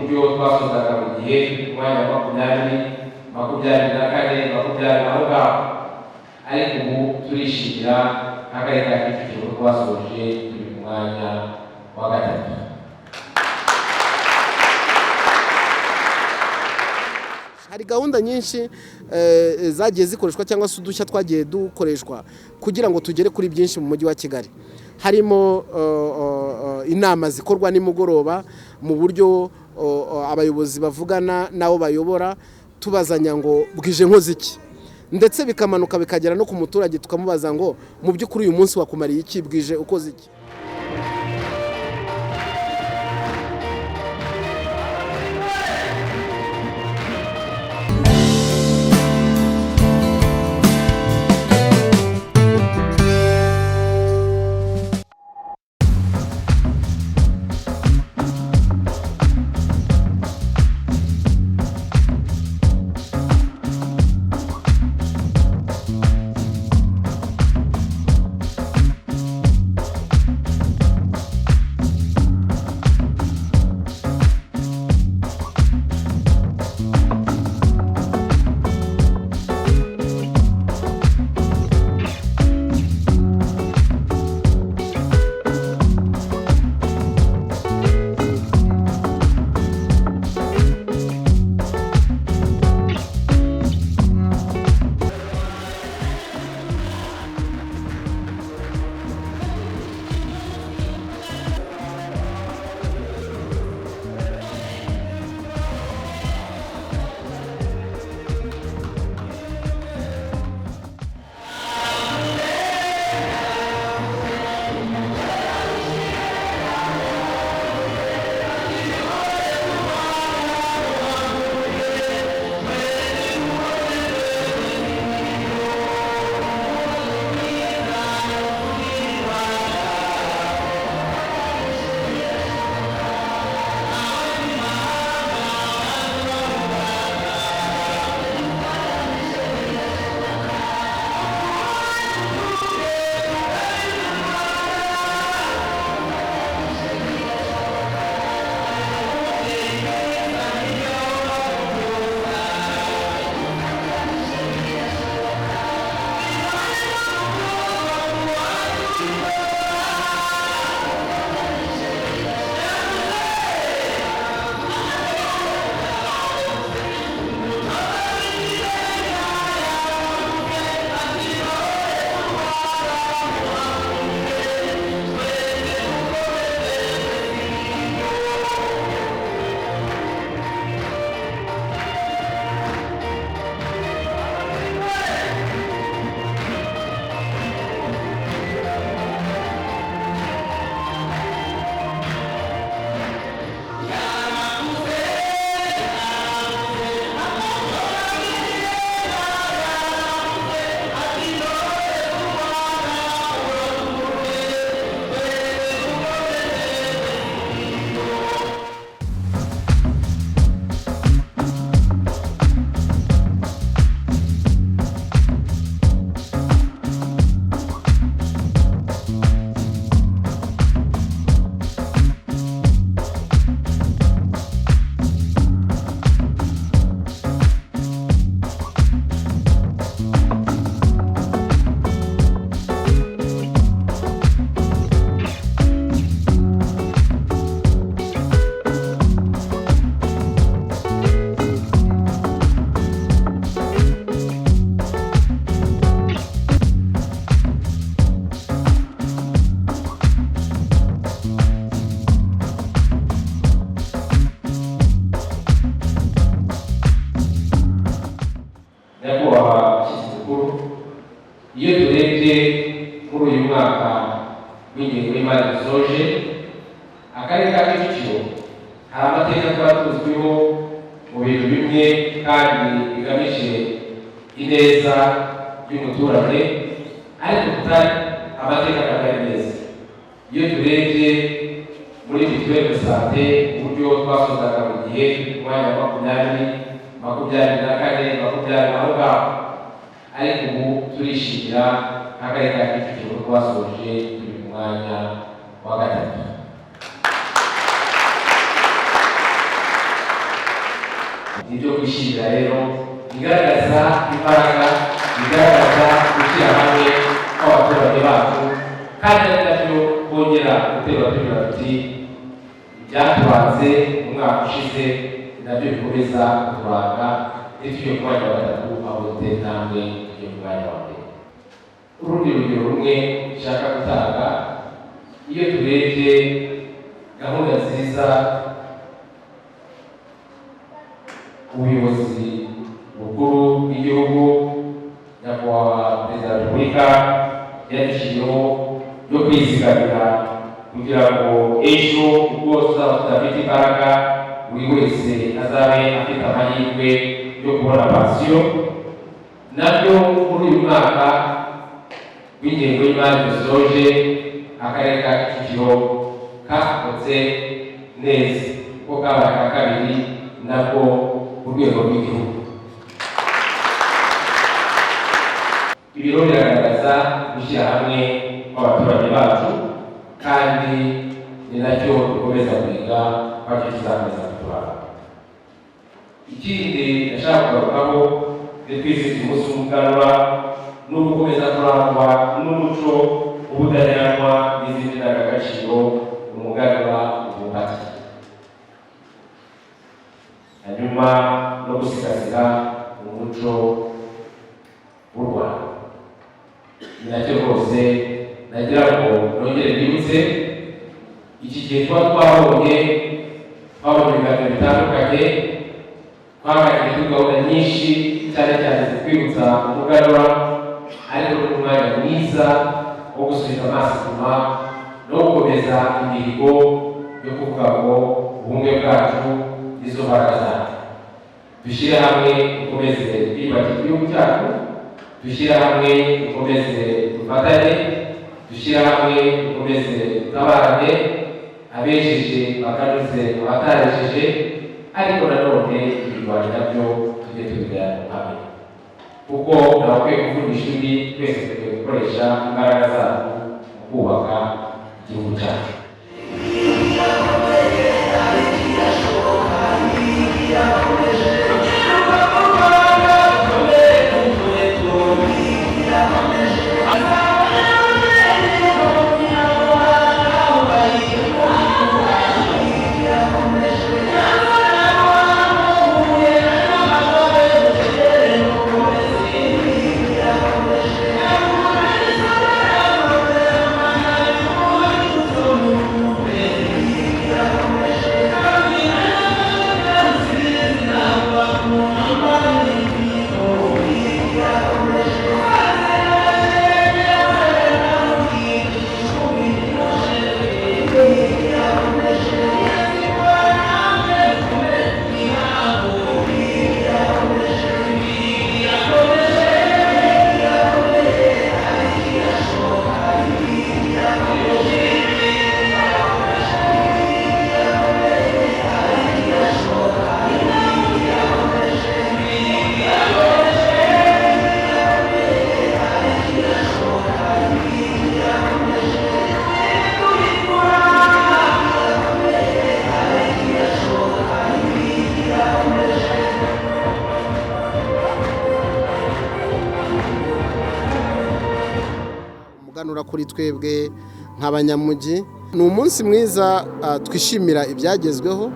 uburyo twasozaga mu gihe umwanya wa makumyabiri na kane makumyabiri aho ngaho, ariko ubu turishimira nk'akarere ka Kicukiro twasoje turi mu mwanya wa gatatu. Hari gahunda nyinshi zagiye zikoreshwa cyangwa se udushya twagiye dukoreshwa kugira ngo tugere kuri byinshi mu mujyi wa Kigali. Harimo inama zikorwa nimugoroba mu buryo abayobozi bavugana nabo bayobora tubazanya ngo bwije nkoze iki, ndetse bikamanuka bikagera no ku muturage tukamubaza ngo mu by'ukuri uyu munsi wakumariye iki, bwije ukoze iki. iyo turebye kuri uyu mwaka w'ingengo y'imari dusoje, akarere ka Kicukiro hari amateka tuba tuzwiho mu bintu bimwe kandi bigamije ineza y'umuturage, ariko tutari amateka atari neza. Iyo turebye muri mituweli de sante uburyo twasozaga mu gihe umwanya wa makumyabiri na kane makumyabiri aho ngaho, ariko ubu turishimira nk'akarere ka Kicukiro twasoje turi mu mwanya wa gatatu. ibyo kwishimira rero bigaragaza imbaraga, bigaragaza gushyira hamwe kw'abaturage bacu, kandi ari nabyo bongera gutera tugira tuti ibyatubanze mu mwaka ushize nabyo bikomeza kuturanga n'ituye ku mwanya wa gatatu aho dutera intambwe tugiye ku mwanya wa mbere. Urundi rugero rumwe nshaka gutanga, iyo turebye gahunda nziza ubuyobozi bukuru bw'igihugu nyakubahwa perezida wa repubulika yadushyiriyeho yo kwizigamira kugira ngo ejo ubwo tuzaba tudafite imbaraga buri wese azabe afite amahirwe yo kubona pansiyo, nabyo muri uyu mwaka w'ingengo y'imari dusoje akarere ka Kicukiro kakotse neza kuko kabaye ka kabiri nabwo ku rwego rw'igihugu. Ibiro biragaragaza gushyira hamwe kw'abaturage bacu, kandi ni nacyo dukomeza kwiga kwacyo kizakomeza kuturanga. Ikindi ndashaka kugarukaho ni twizeye umunsi w'umuganura no gukomeza kurangwa n'umuco w'ubudaheranwa n'izindi ndangagaciro umuganura ubumbatiye, hanyuma no gusigasira umuco w'u Rwanda. Ni nacyo rwose nagira ngo nongere bibutse, iki gihe twabonye ibiganiro bitandukanye, twaganiriye kuri gahunda nyinshi cyane cyane zitwibutsa umuganura, ariko n'umwanya mwiza wo gusubiza amaso inyuma no gukomeza imihigo yo kuvuga ngo ubumwe bwacu nizo mbaraga zacu. Dushyire hamwe dukomeze twiyubakire igihugu cyacu, dushyire hamwe dukomeze dufatane, dushyire hamwe dukomeze dutabarane, abejeje bakanuze abatarejeje, ariko nanone ibirwanya nabyo tujye tubigana hamwe, kuko ntabakwiye kuvunisha undi, twese tukwiye gukoresha imbaraga zacu mu kubaka igihugu cyacu. umuganura kuri twebwe nk'abanyamujyi ni umunsi mwiza, twishimira ibyagezweho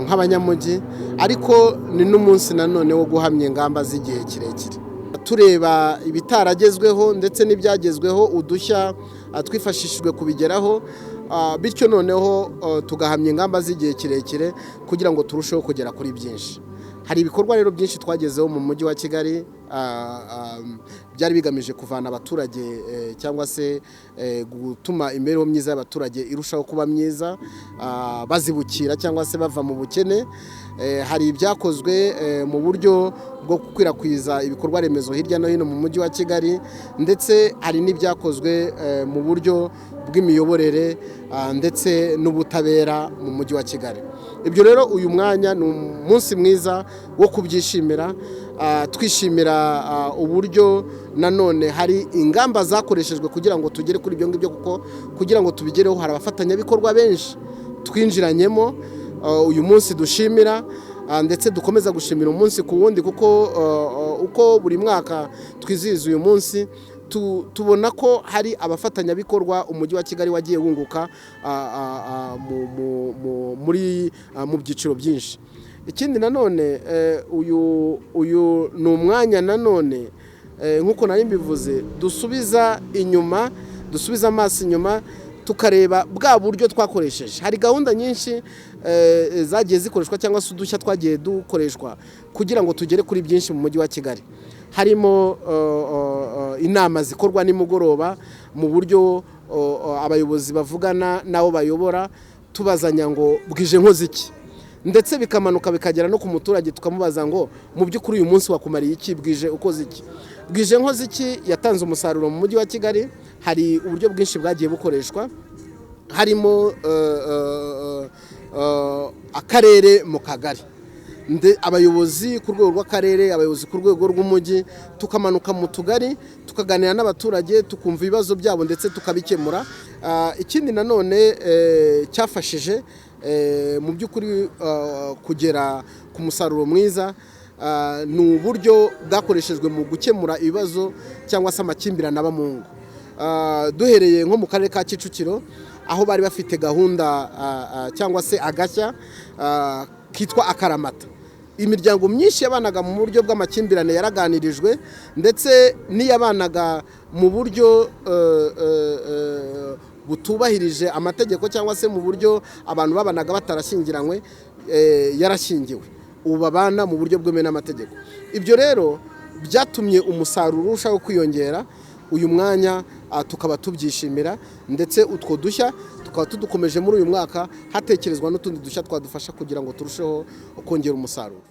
nk'abanyamujyi, ariko ni n'umunsi nanone wo guhamya ingamba z'igihe kirekire, tureba ibitaragezweho ndetse n'ibyagezweho, udushya twifashishijwe kubigeraho, bityo noneho tugahamya ingamba z'igihe kirekire kugira ngo turusheho kugera kuri byinshi. Hari ibikorwa rero byinshi twagezeho mu mujyi wa Kigali, byari bigamije kuvana abaturage cyangwa se gutuma imibereho myiza y'abaturage irushaho kuba myiza, bazibukira cyangwa se bava mu bukene. Hari ibyakozwe mu buryo bwo gukwirakwiza ibikorwa remezo hirya no hino mu mujyi wa Kigali, ndetse hari n'ibyakozwe mu buryo bw'imiyoborere ndetse n'ubutabera mu mujyi wa Kigali. Ibyo rero uyu mwanya ni umunsi mwiza wo kubyishimira, twishimira uburyo nanone hari ingamba zakoreshejwe kugira ngo tugere kuri ibyo ngibyo, kuko kugira ngo tubigereho hari abafatanyabikorwa benshi twinjiranyemo uyu munsi dushimira, ndetse dukomeza gushimira umunsi ku wundi, kuko uko buri mwaka twizihiza uyu munsi tubona ko hari abafatanyabikorwa umujyi wa Kigali wagiye wunguka mu byiciro byinshi. Ikindi nanone uyu ni umwanya nanone nk'uko nari mbivuze dusubiza amaso inyuma tukareba bwa buryo twakoresheje. Hari gahunda nyinshi zagiye zikoreshwa cyangwa se udushya twagiye dukoreshwa kugira ngo tugere kuri byinshi mu mujyi wa Kigali. Harimo inama zikorwa nimugoroba mu buryo abayobozi bavugana nabo bayobora tubazanya ngo bwije nkoze iki, ndetse bikamanuka bikagera no ku muturage tukamubaza ngo mu by'ukuri uyu munsi wakumariye iki, bwije ukoze iki. Bwije nkoze iki yatanze umusaruro mu mujyi wa Kigali. Hari uburyo bwinshi bwagiye bukoreshwa, harimo akarere mu kagari, abayobozi ku rwego rw'akarere, abayobozi ku rwego rw'umujyi, tukamanuka mu tugari tukaganira n'abaturage tukumva ibibazo byabo ndetse tukabikemura. Ikindi nanone cyafashije mu by'ukuri kugera ku musaruro mwiza ni uburyo bwakoreshejwe mu gukemura ibibazo cyangwa se amakimbirane aba mu ngo. Duhereye nko mu karere ka Kicukiro, aho bari bafite gahunda cyangwa se agashya kitwa akaramata. Imiryango myinshi yabanaga mu buryo bw'amakimbirane yaraganirijwe, ndetse n'iyabanaga mu buryo butubahirije amategeko cyangwa se mu buryo abantu babanaga batarashyingiranywe yarashyingiwe, ubu babana mu buryo bwemewe n'amategeko. Ibyo rero byatumye umusaruro urushaho kwiyongera. Uyu mwanya tukaba tubyishimira, ndetse utwo dushya tukaba tudukomeje muri uyu mwaka hatekerezwa n'utundi dushya twadufasha kugira ngo turusheho kongera umusaruro.